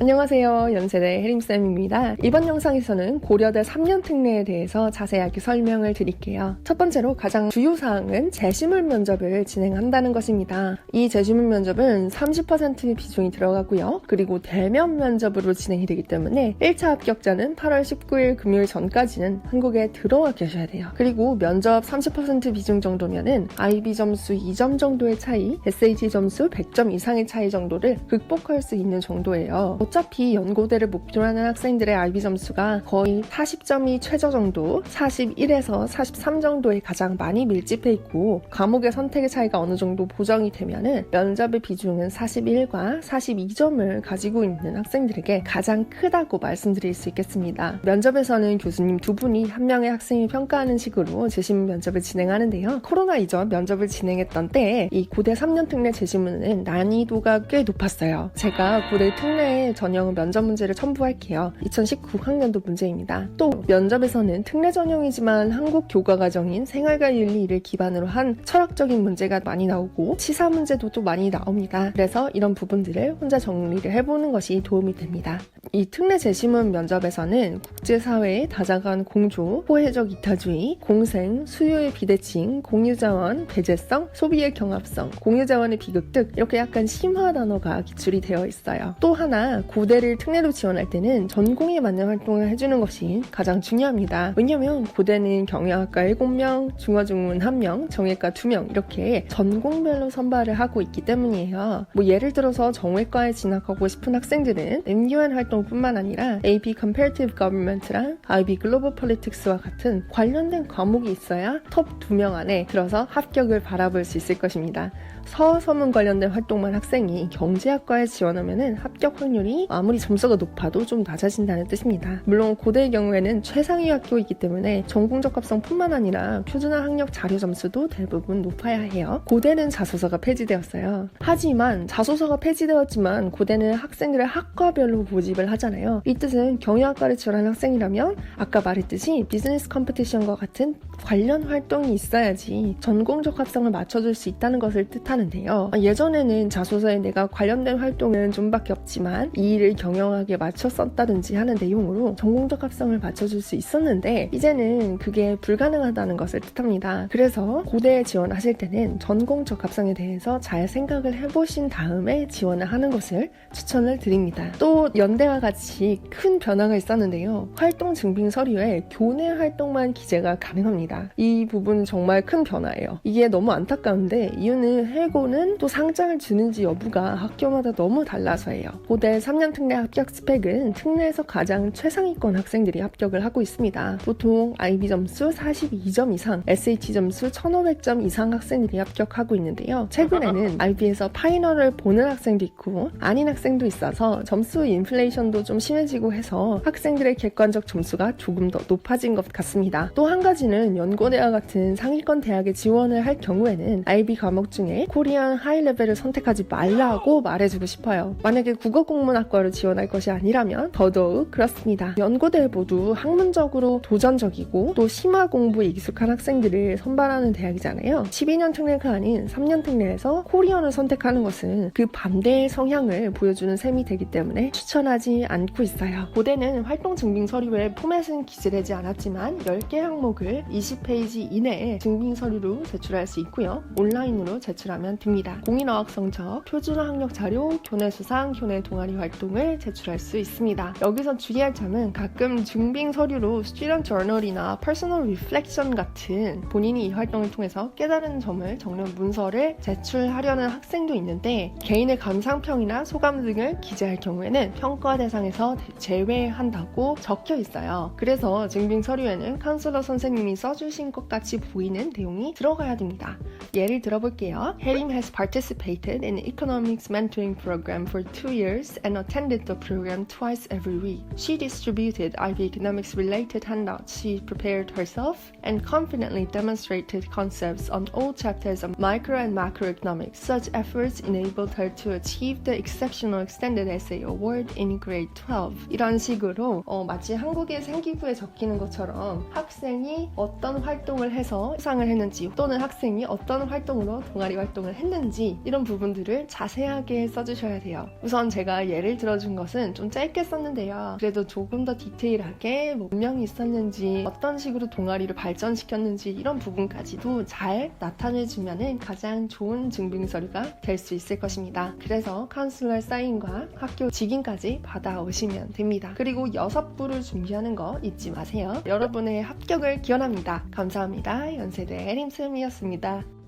안녕하세요. 연세대 혜림쌤입니다. 이번 영상에서는 고려대 3년 특례에 대해서 자세하게 설명을 드릴게요. 첫 번째로 가장 주요 사항은 재시물 면접을 진행한다는 것입니다. 이 재시물 면접은 30% 비중이 들어가고요. 그리고 대면 면접으로 진행이 되기 때문에 1차 합격자는 8월 19일 금요일 전까지는 한국에 들어와 계셔야 돼요. 그리고 면접 30% 비중 정도면은 IB 점수 2점 정도의 차이, SAT 점수 100점 이상의 차이 정도를 극복할 수 있는 정도예요. 어차피 연고대를 목표로 하는 학생들의 IB 점수가 거의 40점이 최저 정도, 41에서 43 정도에 가장 많이 밀집해 있고 과목의 선택의 차이가 어느 정도 보정이 되면은 면접의 비중은 41과 42점을 가지고 있는 학생들에게 가장 크다고 말씀드릴 수 있겠습니다. 면접에서는 교수님 두 분이 한 명의 학생을 평가하는 식으로 재심 면접을 진행하는데요. 코로나 이전 면접을 진행했던 때에 이 고대 3년 특례 재심은 난이도가 꽤 높았어요. 제가 고대 특례에 전형 면접 문제를 첨부할게요. 2019학년도 문제입니다. 또 면접에서는 특례 전형이지만 한국 교과 과정인 생활과 윤리를 기반으로 한 철학적인 문제가 많이 나오고 시사 문제도 또 많이 나옵니다. 그래서 이런 부분들을 혼자 정리를 해보는 것이 도움이 됩니다. 이 특례 재심문 면접에서는 국제사회의 다자간 공조, 포회적 이타주의, 공생, 수요의 비대칭, 공유자원, 배제성, 소비의 경합성, 공유자원의 비극 등 이렇게 약간 심화 단어가 기출이 되어 있어요. 또 하나 고대를 특례로 지원할 때는 전공에 맞는 활동을 해주는 것이 가장 중요합니다. 왜냐면 고대는 경영학과 7명, 중어중문 1명, 정외과 2명 이렇게 전공별로 선발을 하고 있기 때문이에요. 예를 들어서 정외과에 진학하고 싶은 학생들은 MUN 활동뿐만 아니라 AP Comparative Government랑 IB Global Politics와 같은 관련된 과목이 있어야 톱 2명 안에 들어서 합격을 바라볼 수 있을 것입니다. 서서문 관련된 활동만 학생이 경제학과에 지원하면 합격 확률이 아무리 점수가 높아도 좀 낮아진다는 뜻입니다. 물론 고대의 경우에는 최상위 학교이기 때문에 전공적 합성뿐만 아니라 표준화 학력 자료 점수도 대부분 높아야 해요. 고대는 자소서가 폐지되었어요. 하지만 자소서가 폐지되었지만 고대는 학생들을 학과별로 모집을 하잖아요. 이 뜻은 경영학과를 지원하는 학생이라면 아까 말했듯이 비즈니스 컴피티션과 같은 관련 활동이 있어야지 전공적 합성을 맞춰줄 수 있다는 것을 뜻하는데요. 예전에는 자소서에 내가 관련된 활동은 좀밖에 없지만 이 일을 경영학에 맞춰 썼다든지 하는 내용으로 전공적 합성을 맞춰줄 수 있었는데 이제는 그게 불가능하다는 것을 뜻합니다. 그래서 고대에 지원하실 때는 전공적 합성에 대해서 잘 생각을 해보신 다음에 지원을 하는 것을 추천을 드립니다. 또 연대와 같이 큰 변화가 있었는데요. 활동 증빙 서류에 교내 활동만 기재가 가능합니다. 이 부분은 정말 큰 변화예요. 이게 너무 안타까운데 이유는 해고는 또 상장을 주는지 여부가 학교마다 너무 달라서예요. 고대 3년 특례 합격 스펙은 특례에서 가장 최상위권 학생들이 합격을 하고 있습니다. 보통 IB 점수 42점 이상, SAT 점수 1500점 이상 학생들이 합격하고 있는데요. 최근에는 IB에서 파이널을 보는 학생도 있고 아닌 학생도 있어서 점수 인플레이션도 좀 심해지고 해서 학생들의 객관적 점수가 조금 더 높아진 것 같습니다. 또 한 가지는 연고대와 같은 상위권 대학에 지원을 할 경우에는 IB 과목 중에 코리안 하이 레벨을 선택하지 말라고 말해주고 싶어요. 만약에 국어국문학과로 지원할 것이 아니라면 더더욱 그렇습니다. 연고대 모두 학문적으로 도전적이고 또 심화 공부에 익숙한 학생들을 선발하는 대학이잖아요. 12년 특례가 아닌 3년 특례에서 코리안을 선택하는 것은 그 반대의 성향을 보여주는 셈이 되기 때문에 추천하지 않고 있어요. 고대는 활동 증빙 서류에 포맷은 기재되지 않았지만 10개 항목을 20페이지 이내에 증빙 서류로 제출할 수 있고요. 온라인으로 제출하면 됩니다. 공인어학 성적, 표준화 학력 자료, 교내 수상, 교내 동아리 활동을 제출할 수 있습니다. 여기서 주의할 점은 가끔 증빙 서류로 스튜던트 저널이나 퍼스널 리플렉션 같은 본인이 이 활동을 통해서 깨달은 점을 적는 문서를 제출하려는 학생도 있는데 개인의 감상평이나 소감 등을 기재할 경우에는 평가 대상에서 제외한다고 적혀 있어요. 그래서 증빙 서류에는 카운슬러 선생님이 써주신 것 같이 보이는 내용이 들어가야 됩니다. 예를 들어볼게요. Herim has participated in economics mentoring program for 2 years and attended the program twice every week. She distributed IB economics related handouts she prepared herself and confidently demonstrated concepts on all chapters of micro and macroeconomics. Such efforts enabled her to achieve the exceptional extended essay award in grade 12. 이런 식으로 마치 한국의 생기부에 적히는 것처럼 학생이 어떤 활동을 해서 수상을 했는지 또는 학생이 어떤 활동으로 동아리 활동을 활동을 했는지 이런 부분들을 자세하게 써주셔야 돼요. 우선 제가 예를 들어준 것은 좀 짧게 썼는데요. 그래도 조금 더 디테일하게 몇 명이 있었는지, 어떤 식으로 동아리를 발전시켰는지 이런 부분까지도 잘 나타내주면 가장 좋은 증빙서류가 될 수 있을 것입니다. 그래서 카운슬러 사인과 학교 직인까지 받아오시면 됩니다. 그리고 6부를 준비하는 거 잊지 마세요. 여러분의 합격을 기원합니다. 감사합니다. 연세대 해림쌤이었습니다.